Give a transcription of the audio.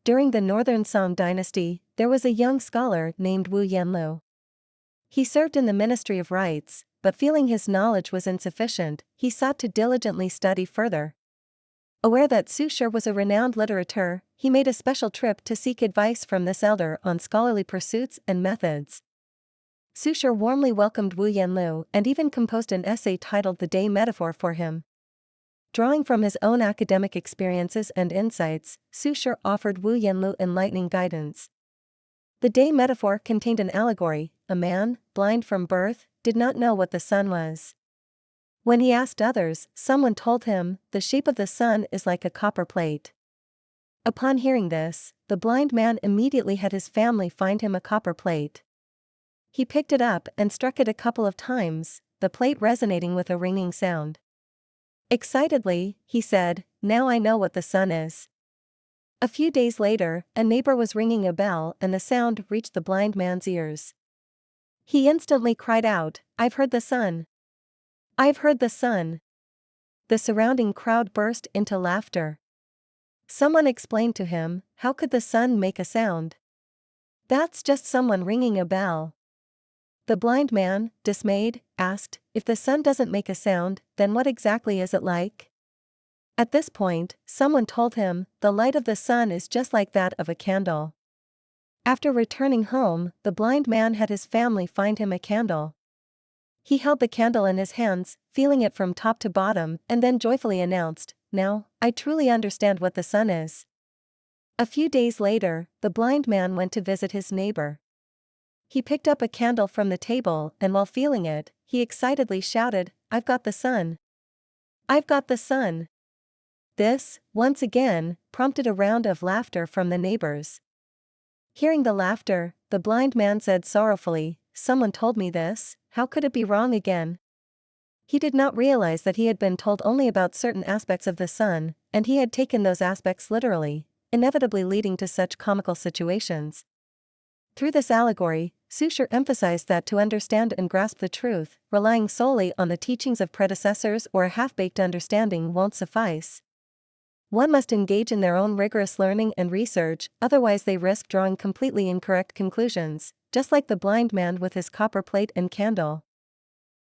During the Northern Song Dynasty, there was a young scholar named Wu Yanlu. He served in the Ministry of Rites, but feeling his knowledge was insufficient, he sought to diligently study further. Aware that Su Shi was a renowned litterateur, he made a special trip to seek advice from this elder on scholarly pursuits and methods. Su Shi warmly welcomed Wu Yanlu and even composed an essay titled The Day Metaphor for him. Drawing from his own academic experiences and insights, Su Shi offered Wu Yanlu enlightening guidance. The day metaphor contained an allegory. A man, blind from birth, did not know what the sun was. When he asked others, someone told him, "The shape of the sun is like a copper plate." Upon hearing this, the blind man immediately had his family find him a copper plate. He picked it up and struck it a couple of times, the plate resonating with a ringing sound. Excitedly, he said, "Now I know what the sun is." A few days later, a neighbor was ringing a bell and the sound reached the blind man's ears. He instantly cried out, "I've heard the sun! I've heard the sun!" The surrounding crowd burst into laughter. Someone explained to him, "How could the sun make a sound? That's just someone ringing a bell." The blind man, dismayed, asked, "If the sun doesn't make a sound, then what exactly is it like?" At this point, someone told him, "The light of the sun is just like that of a candle." After returning home, the blind man had his family find him a candle. He held the candle in his hands, feeling it from top to bottom, and then joyfully announced, "Now, I truly understand what the sun is." A few days later, the blind man went to visit his neighbor. He picked up a candle from the table and while feeling it, he excitedly shouted, "I've got the sun! I've got the sun!" This, once again, prompted a round of laughter from the neighbors. Hearing the laughter, the blind man said sorrowfully, "Someone told me this, how could it be wrong again?" He did not realize that he had been told only about certain aspects of the sun, and he had taken those aspects literally, inevitably leading to such comical situations. Through this allegory, Su Shi emphasized that to understand and grasp the truth, relying solely on the teachings of predecessors or a half-baked understanding won't suffice. One must engage in their own rigorous learning and research, otherwise they risk drawing completely incorrect conclusions, just like the blind man with his copper plate and candle.